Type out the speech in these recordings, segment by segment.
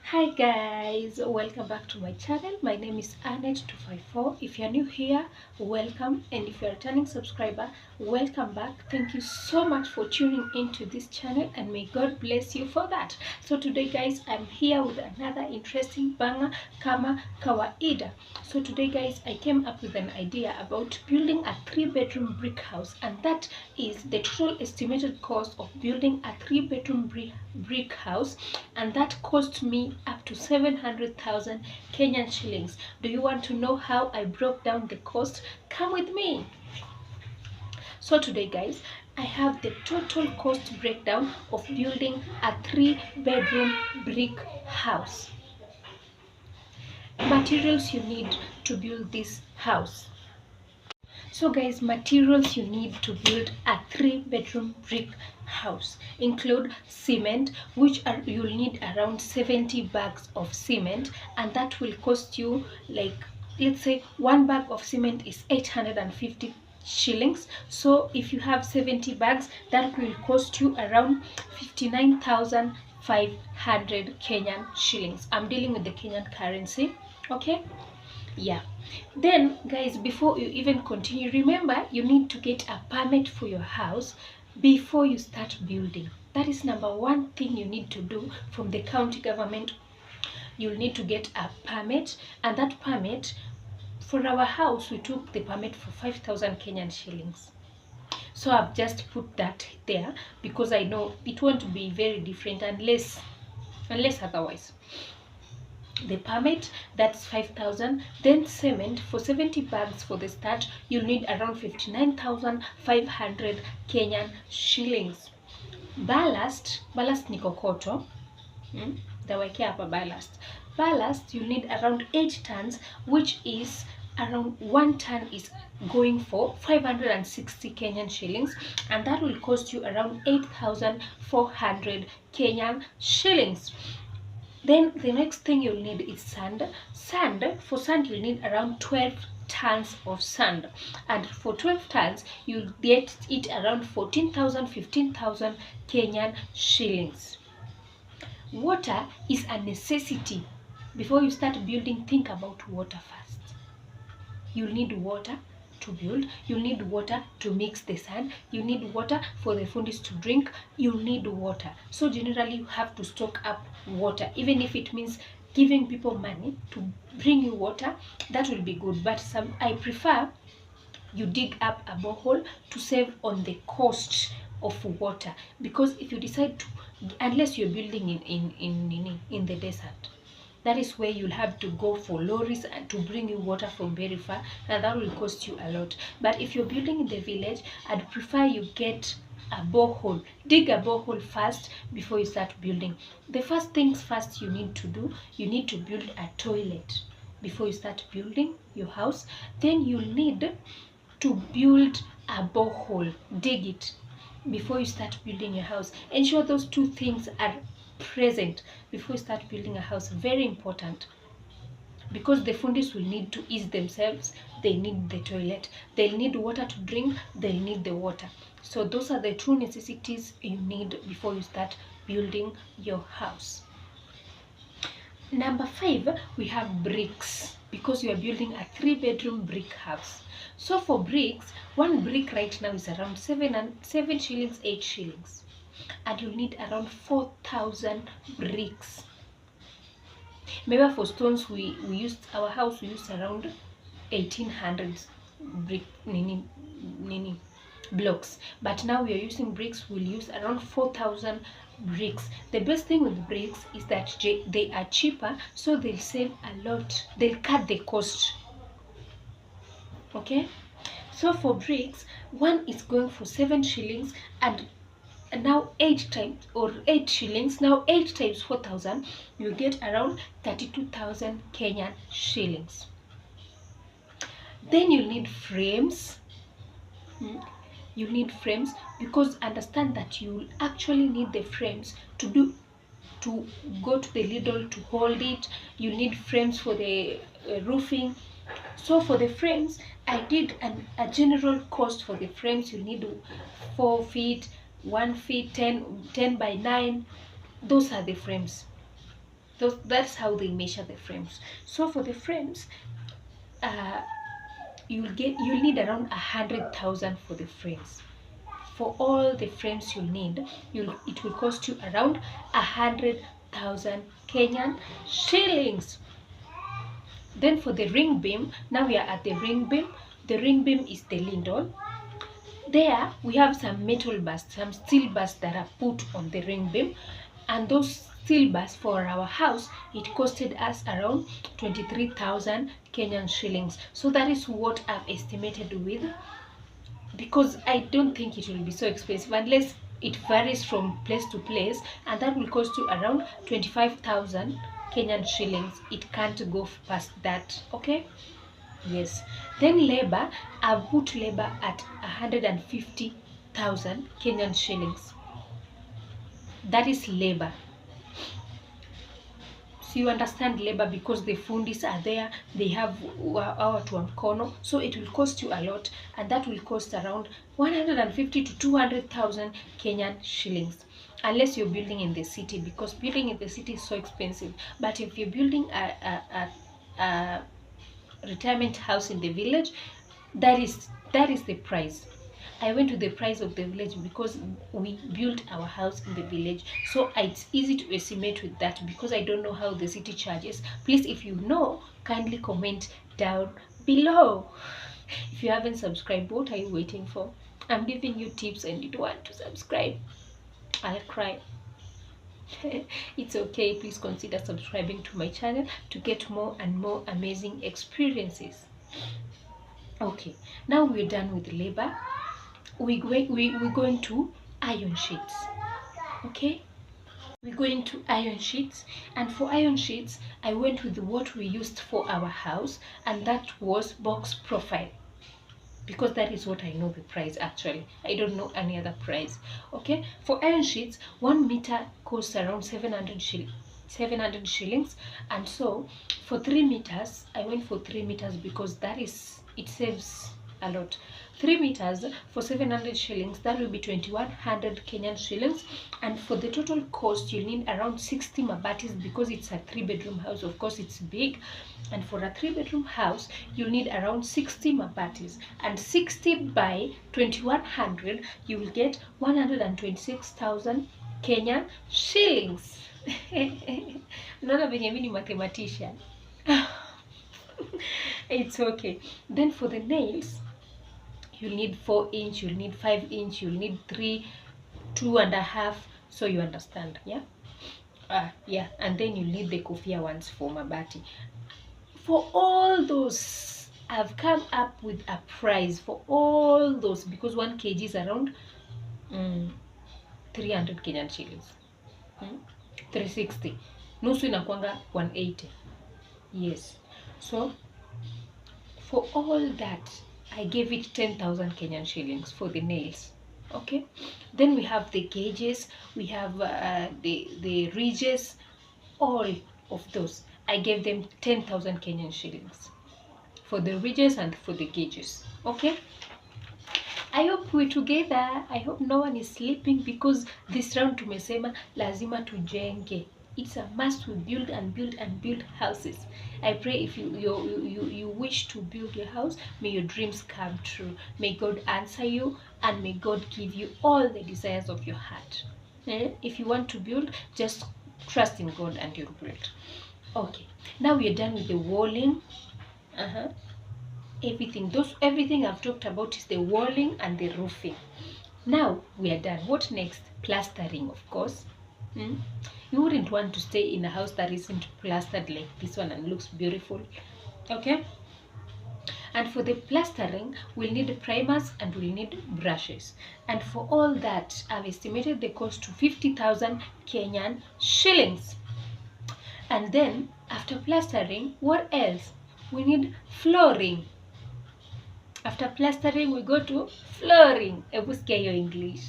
Hi guys, welcome back to my channel. My name is Annette254. If you're new here, welcome, and if you're a returning subscriber, welcome back. Thank you so much for tuning into this channel, and may God bless you for that. So today guys, I'm here with another interesting banger kama kawaida. So today guys, I came up with an idea about building a 3-bedroom brick house, and that is the total estimated cost of building a 3-bedroom brick house, and that cost me up to 700,000 Kenyan shillings. Do you want to know how I broke down the cost? Come with me. So today guys, I have the total cost breakdown of building a 3-bedroom brick house. Materials you need to build this house. So guys, materials you need to build a 3-bedroom brick house include cement, which you'll need around 70 bags of cement, and that will cost you, like, let's say one bag of cement is 850 shillings. So if you have 70 bags, that will cost you around 59,500 Kenyan shillings. I'm dealing with the Kenyan currency, okay? Yeah. Then guys, before you even continue, remember you need to get a permit for your house before you start building. That is number one thing you need to do from the county government. You'll need to get a permit, and that permit, for our house we took the permit for 5,000 Kenyan shillings. So I've just put that there because I know it won't be very different unless otherwise. The permit, that's 5,000. Then cement for 70 bags for the start, you'll need around 59,500 Kenyan shillings. Ballast ni kokoto. Dawekea hapa ballast you need around 8 tons, which is around 1 ton is going for 560 Kenyan shillings, and that will cost you around 8,400 Kenyan shillings. Then the next thing you'll need is sand. For sand you'll need around 12 tons of sand, and for 12 tons you'll get it around 14,000 15,000 Kenyan shillings. Water is a necessity. Before you start building, think about water first. You'll need water to build, you need water to mix the sand, you need water for the fundis to drink, you need water. So generally you have to stock up water, even if it means giving people money to bring you water, that will be good. But I prefer you dig up a borehole to save on the cost of water, because if you decide to, unless you're building in the desert, that is where you'll have to go for lorries and to bring you water from very far, and that will cost you a lot. But if you're building in the village, I'd prefer you get a borehole. Dig a borehole first before you start building. The first things first you need to do, you need to build a toilet before you start building your house. Then you'll need to build a borehole. Dig it before you start building your house. Ensure those two things are present before you start building a house. Very important, because the fundis will need to ease themselves. They need the toilet, they'll need water to drink, they'll need the water. So those are the two necessities you need before you start building your house. Number 5, we have bricks, because you are building a 3-bedroom brick house. So for bricks, one brick right now is around 7 shillings, 8 shillings, and you'll need around 4,000 bricks. Remember, for stones we used, our house we used around 1800 brick blocks, but now we are using bricks. We'll use around 4,000 bricks. The best thing with bricks is that they are cheaper, so they'll save a lot, they'll cut the cost. Okay, so for bricks, one is going for 7 shillings, and now 8 times, or 8 shillings, now 8 times 4,000, you get around 32,000 Kenyan shillings. Then you need frames. You need frames, because understand that you will actually need the frames to go to the Lidl to hold it. You need frames for the roofing. So for the frames, I did a general cost for the frames. You need 4 feet, 1 feet, 10 by 9. Those are the frames. That's how they measure the frames. So for the frames, you'll need around 100,000 for the frames. For all the frames you'll need, it will cost you around 100,000 Kenyan shillings. Then for the ring beam, now we are at the ring beam. The ring beam is the lintel. There we have some metal bars, some steel bars that are put on the ring beam, and those steel bars for our house, it costed us around 23,000 Kenyan shillings. So that is what I've estimated with, because I don't think it will be so expensive unless it varies from place to place, and that will cost you around 25,000 Kenyan shillings. It can't go past that. Okay, yes. Then labor, I've put labor at 150,000 Kenyan shillings. That is labor. So you understand labor, because the fundis are there, they have our to mkono, so it will cost you a lot, and that will cost around 150 to 200,000 Kenyan shillings, unless you're building in the city, because building in the city is so expensive. But if you're building a retirement house in the village, that is the price. I went to the price of the village because we built our house in the village, so it's easy to estimate with that, because I don't know how the city charges. Please, if you know, kindly comment down below. If you haven't subscribed, what are you waiting for? I'm giving you tips and you don't want to subscribe. I'll cry. It's okay, please consider subscribing to my channel to get more and more amazing experiences. Okay, now we're done with labor. We're going to iron sheets. Okay, we're going to iron sheets, and for iron sheets I went with what we used for our house, and that was box profile, because that is what I know the price. Actually, I don't know any other price. Okay, for iron sheets, 1 meter costs around 700 shillings, and so for 3 meters I went for 3 meters, because it saves a lot. 3 meters for 700 shillings, that will be 2100 Kenyan shillings. And for the total cost, you need around 60 mabatis, because it's a 3-bedroom house. Of course, it's big, and for a 3-bedroom house you need around 60 mabatis, and 60 by 2100, you will get 126,000 Kenyan shillings. Unaona venye mimi ni mathematician. It's okay. Then for the nails, you'll need 4 inch, you'll need 5 inch, you'll need 3, 2.5. So you understand, yeah? Yeah. And then you need the kofia ones for mabati. For all those, I've come up with a price for all those, because 1 kg is around 300 Kenyan shillings. 360. Nusu inakwanga 180. Yes. So for all that, I gave it 10,000 Kenyan shillings for the nails. Okay, then we have the gauges, we have the ridges, all of those. I gave them 10,000 Kenyan shillings for the ridges and for the gauges. Okay, I hope we're together. I hope no one is sleeping, because this round tumesema lazima tujenge. It's a must. We build and build and build houses. I pray if you wish to build your house, may your dreams come true. May God answer you, and may God give you all the desires of your heart. If you want to build, just trust in God and you'll build. Okay, now we are done with the walling. Everything I've talked about is the walling and the roofing. Now we are done. What next? Plastering, of course. You wouldn't want to stay in a house that isn't plastered like this one and looks beautiful. Okay, and for the plastering, we'll need primers and we'll need brushes, and for all that I've estimated the cost to 50,000 Kenyan shillings. And then after plastering, what else? We need flooring. After plastering, we go to flooring. Ebusikia your English.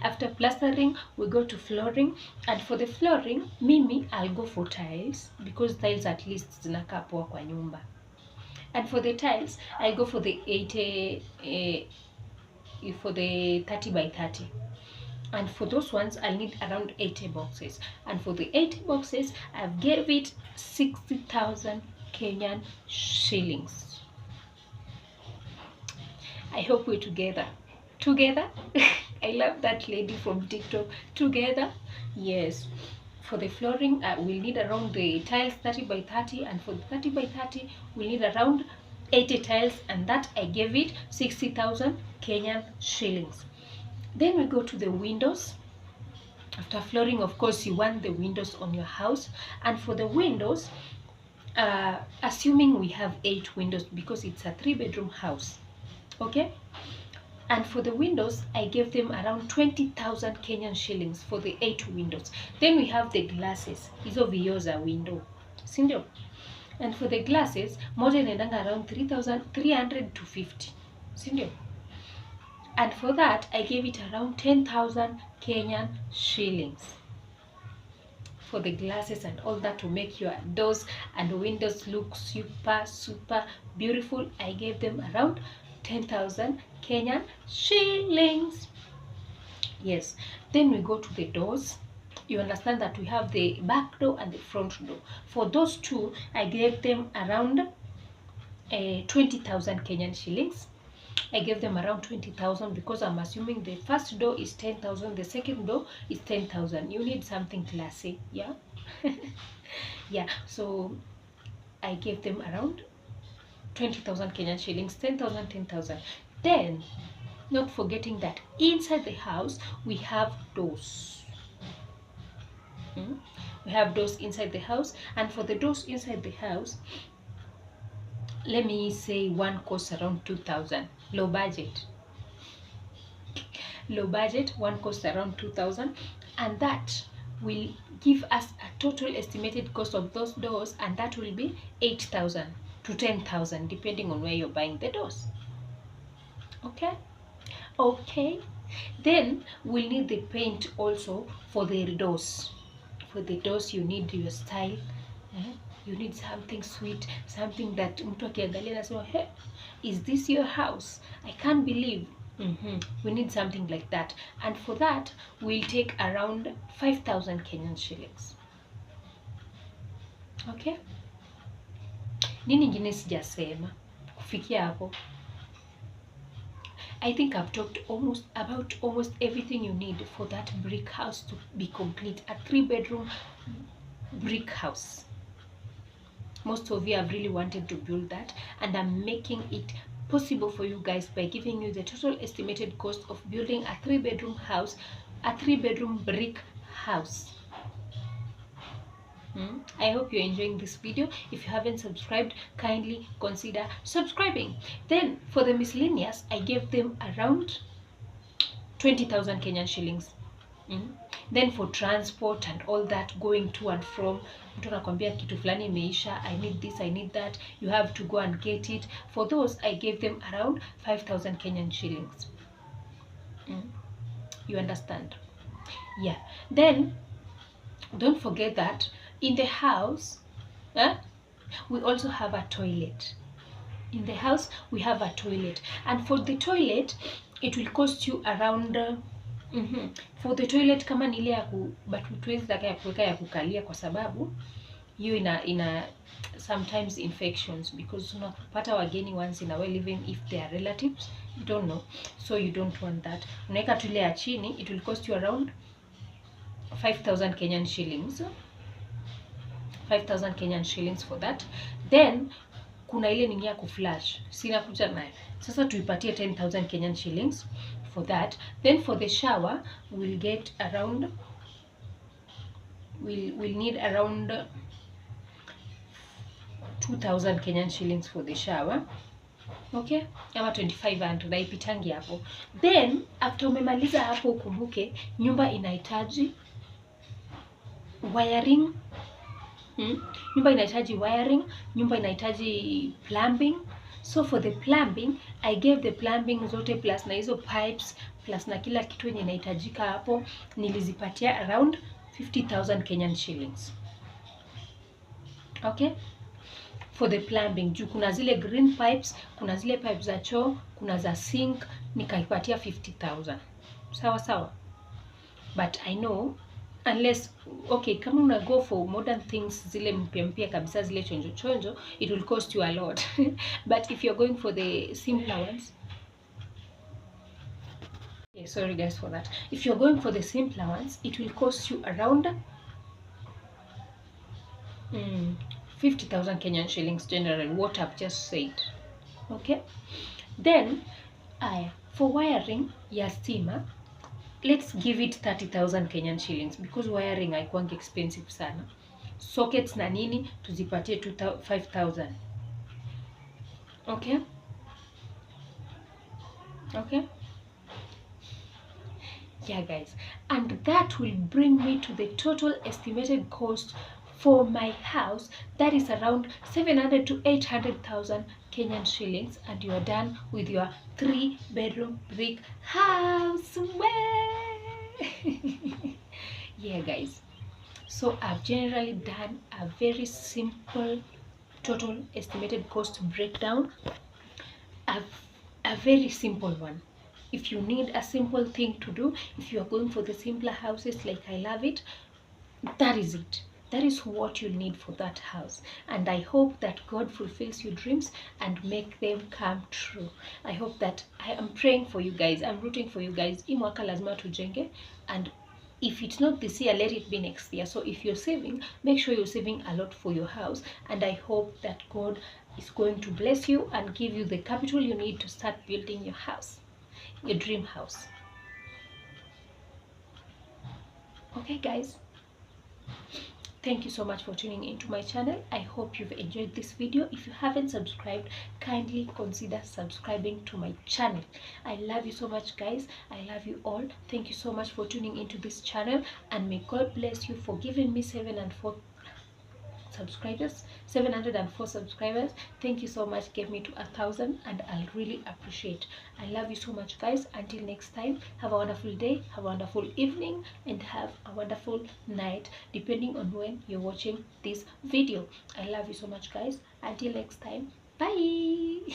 After plastering, we go to flooring, and for the flooring, mimi I'll go for tiles, because tiles at least zinakaa poa kwa nyumba. And for the tiles, I go for the 30 by 30. And for those ones, I'll need around 80 boxes. And for the 80 boxes, I've gave it 60,000 Kenyan shillings. I hope we're together. Together? I love that lady from TikTok. Together? Yes. For the flooring, we'll need around the tiles 30 by 30. And for the 30 by 30, we'll need around 80 tiles. And that I gave it 60,000 Kenyan shillings. Then we go to the windows. After flooring, of course, you want the windows on your house. And for the windows, assuming we have 8 windows because it's a 3-bedroom house, okay? And for the windows, I gave them around 20,000 Kenyan shillings for the 8 windows. Then we have the glasses. Hizo vioo za window, sindio? And for the glasses, moja inaendanga around 3,300 to 50, sindio? And for that, I gave it around 10,000 Kenyan shillings for the glasses and all that, to make your doors and windows look super beautiful. I gave them around 10,000 Kenyan shillings. Yes. Then we go to the doors. You understand that we have the back door and the front door. For those two, I gave them around 20,000 Kenyan shillings. I gave them around 20,000 because I'm assuming the first door is 10,000, the second door is 10,000. You need something classy, yeah? Yeah, so I gave them around 20,000 Kenyan shillings, 10,000, 10,000. Then, not forgetting that inside the house, we have doors. We have doors inside the house, and for the doors inside the house, let me say one costs around 2,000. Low budget. Low budget, one costs around 2,000, and that will give us a total estimated cost of those doors, and that will be 8,000 to 10,000 depending on where you're buying the doors. Okay, then we'll need the paint also for the doors. For the doors, you need your style. You need something sweet, something that mtu akiangalia anasema, hey, is this your house? I can't believe. We need something like that, and for that we'll take around 5,000 Kenyan shillings. Okay, nini ingine sijasema kufikia hapo? I think I've talked about almost everything you need for that brick house to be complete, a 3-bedroom brick house. Most of you have really wanted to build that, and I'm making it possible for you guys by giving you the total estimated cost of building a 3-bedroom house, a 3-bedroom brick house. I hope you're enjoying this video. If you haven't subscribed, kindly consider subscribing. Then for the miscellaneous, I gave them around 20,000 Kenyan shillings. Then for transport and all that, going to and from, mtu anakwambia kitu fulani imeisha, I need this, I need that, you have to go and get it. For those, I gave them around 5,000 Kenyan shillings. You understand? Yeah. Then don't forget that in the house, we also have a toilet. In the house, we have a toilet, and for the toilet, it will cost you around for the toilet, kama ni ile ya but tuwezi taka ya kuweka ya kukalia, kwa sababu hiyo ina sometimes infections, because unapata wageni once in a while, even if they are relatives, you don't know, so you don't want that. Unaweka tu ile ya chini, it will cost you around 5,000 Kenyan shillings. 5,000 Kenyan shillings for that. Then kuna ile nini ya kuflash, sina kuja nayo. Sasa tuipatie 10,000 Kenyan shillings for that. Then for the shower, we'll get around, we'll need around 2,000 Kenyan shillings for the shower. Okay, ama 2,500 naipitangi hapo. Then after umemaliza hapo, ukumbuke nyumba inahitaji wiring. Nyumba inahitaji wiring, nyumba inahitaji plumbing. So for the plumbing, I gave the plumbing zote plus na hizo pipes plus na kila kitu yenye inahitajika hapo, nilizipatia around 50,000 Kenyan shillings. Okay, for the plumbing, juu kuna zile green pipes, kuna zile pipes za choo, kuna za sink, nikaipatia 50,000. Sawa sawa. but I know unless, okay, kama una go for modern things zile mpya kabisa, zile chonjo chonjo, it will cost you a lot. But if you're going for the simpler ones, yeah, sorry guys for that, if you're going for the simpler ones, it will cost you around 50,000 Kenyan shillings generally, what I've just said. Okay, then for wiring ya stima, let's give it 30,000 Kenyan shillings because wiring haikuangi expensive sana. Sockets na nini tuzipatie 5,000. Okay, okay, yeah guys, and that will bring me to the total estimated cost for my house, that is around 700 to 800,000 Kenyan shillings, and you are done with your 3-bedroom brick house. Yeah guys, so I've generally done a very simple total estimated cost breakdown, a very simple one. If you need a simple thing to do, if you are going for the simpler houses like I love it, that is it. That is what you need for that house. And I hope that God fulfills your dreams and make them come true. I hope that, I am praying for you guys, I'm rooting for you guys. Hii mwaka lazima tujenge, and if it's not this year, let it be next year. So if you're saving, make sure you're saving a lot for your house, and I hope that God is going to bless you and give you the capital you need to start building your house, your dream house. Okay guys, thank you so much for tuning into my channel. I hope you've enjoyed this video. If you haven't subscribed, kindly consider subscribing to my channel. I love you so much guys. I love you all. Thank you so much for tuning into this channel, and may God bless you for giving me 704 subscribers. Thank you so much. Get me to 1,000 and I'll really appreciate. I love you so much guys. Until next time, have a wonderful day, have a wonderful evening, and have a wonderful night depending on when you're watching this video. I love you so much guys. Until next time, bye.